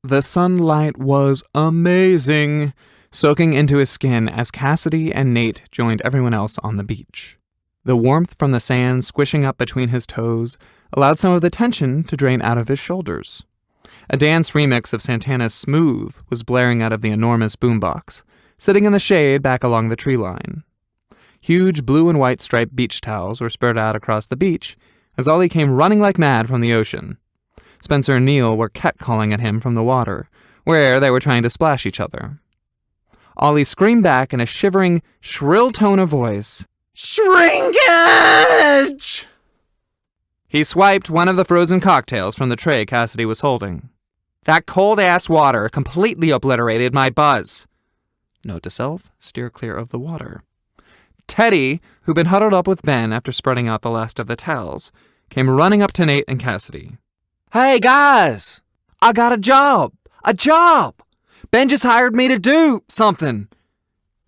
The sunlight was amazing, soaking into his skin as Cassidy and Nate joined everyone else on the beach. The warmth from the sand squishing up between his toes allowed some of the tension to drain out of his shoulders. A dance remix of Santana's Smooth was blaring out of the enormous boombox, sitting in the shade back along the tree line. Huge blue and white striped beach towels were spread out across the beach as Ollie came running like mad from the ocean. Spencer and Neil were catcalling at him from the water, where they were trying to splash each other. Ollie screamed back in a shivering, shrill tone of voice, "Shrinkage!" He swiped one of the frozen cocktails from the tray Cassidy was holding. "That cold-ass water completely obliterated my buzz." Note to self, steer clear of the water. Teddy, who'd been huddled up with Ben after spreading out the last of the towels, came running up to Nate and Cassidy. "Hey, guys! I got a job! A job! Ben just hired me to do something!"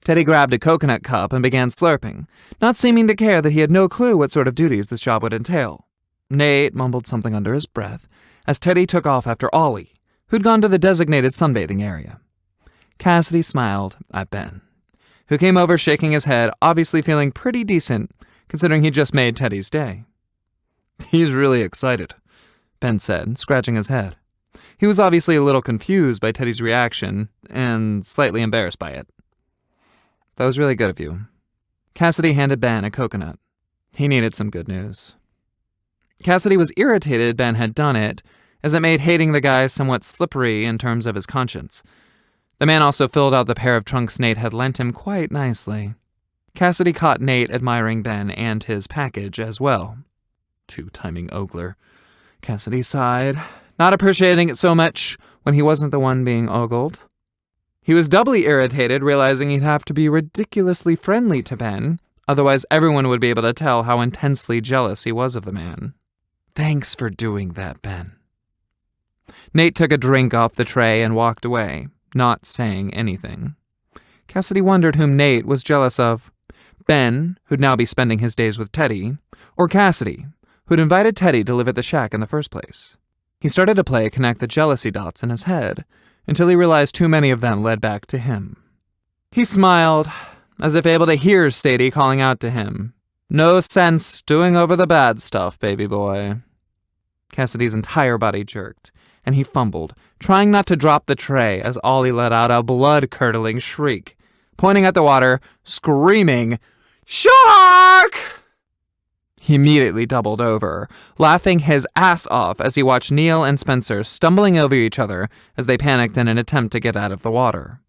Teddy grabbed a coconut cup and began slurping, not seeming to care that he had no clue what sort of duties this job would entail. Nate mumbled something under his breath as Teddy took off after Ollie, who'd gone to the designated sunbathing area. Cassidy smiled at Ben, who came over shaking his head, obviously feeling pretty decent, considering he just made Teddy's day. "He's really excited," Ben said, scratching his head. He was obviously a little confused by Teddy's reaction, and slightly embarrassed by it. "That was really good of you." Cassidy handed Ben a coconut. He needed some good news. Cassidy was irritated Ben had done it, as it made hating the guy somewhat slippery in terms of his conscience. The man also filled out the pair of trunks Nate had lent him quite nicely. Cassidy caught Nate admiring Ben and his package as well. Two-timing ogler. Cassidy sighed, not appreciating it so much when he wasn't the one being ogled. He was doubly irritated, realizing he'd have to be ridiculously friendly to Ben, otherwise everyone would be able to tell how intensely jealous he was of the man. "Thanks for doing that, Ben." Nate took a drink off the tray and walked away, not saying anything. Cassidy wondered whom Nate was jealous of. Ben, who'd now be spending his days with Teddy, or Cassidy, who'd invited Teddy to live at the shack in the first place. He started to play connect the jealousy dots in his head, until he realized too many of them led back to him. He smiled, as if able to hear Sadie calling out to him, "No sense doing over the bad stuff, baby boy." Cassidy's entire body jerked, and he fumbled, trying not to drop the tray as Ollie let out a blood-curdling shriek, pointing at the water, screaming, "Shark!" He immediately doubled over, laughing his ass off as he watched Neil and Spencer stumbling over each other as they panicked in an attempt to get out of the water.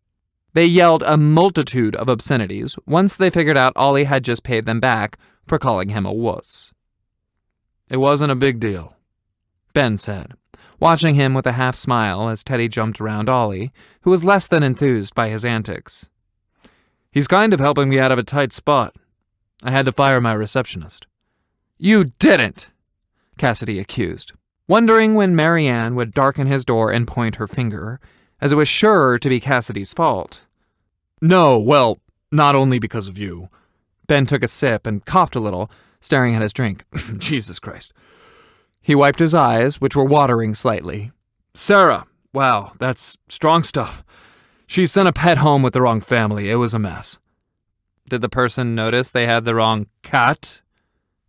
They yelled a multitude of obscenities once they figured out Ollie had just paid them back for calling him a wuss. "It wasn't a big deal," Ben said, watching him with a half smile as Teddy jumped around Ollie, who was less than enthused by his antics. "He's kind of helping me out of a tight spot. I had to fire my receptionist." "You didn't!" Cassidy accused, wondering when Marianne would darken his door and point her finger, as it was sure to be Cassidy's fault. "No, well, not only because of you." Ben took a sip and coughed a little, staring at his drink. Jesus Christ. He wiped his eyes, which were watering slightly. "Sarah, wow, that's strong stuff. She sent a pet home with the wrong family. It was a mess." Did the person notice they had the wrong cat?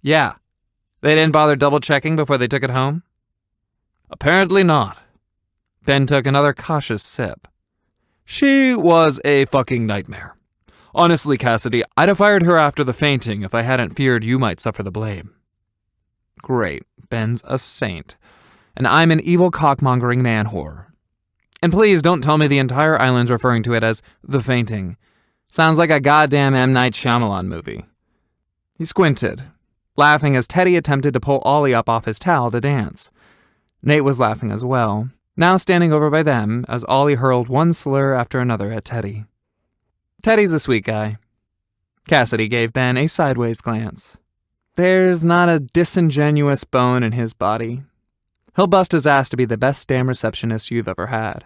Yeah. They didn't bother double-checking before they took it home? Apparently not. Ben took another cautious sip. "She was a fucking nightmare. Honestly, Cassidy, I'd have fired her after the fainting if I hadn't feared you might suffer the blame." Great, Ben's a saint. And I'm an evil cockmongering man-whore. And please don't tell me the entire island's referring to it as the fainting. Sounds like a goddamn M. Night Shyamalan movie. He squinted, laughing as Teddy attempted to pull Ollie up off his towel to dance. Nate was laughing as well, now standing over by them as Ollie hurled one slur after another at Teddy. "Teddy's a sweet guy." Cassidy gave Ben a sideways glance. "There's not a disingenuous bone in his body. He'll bust his ass to be the best damn receptionist you've ever had."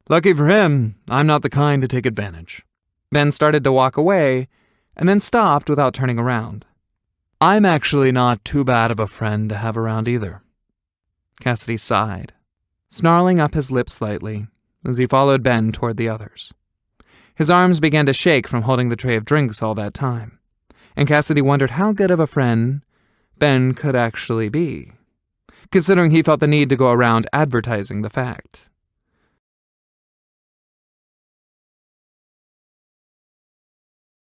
"Lucky for him, I'm not the kind to take advantage." Ben started to walk away, and then stopped without turning around. "I'm actually not too bad of a friend to have around either." Cassidy sighed. snarling up his lips slightly as he followed Ben toward the others. His arms began to shake from holding the tray of drinks all that time, and Cassidy wondered how good of a friend Ben could actually be, considering he felt the need to go around advertising the fact.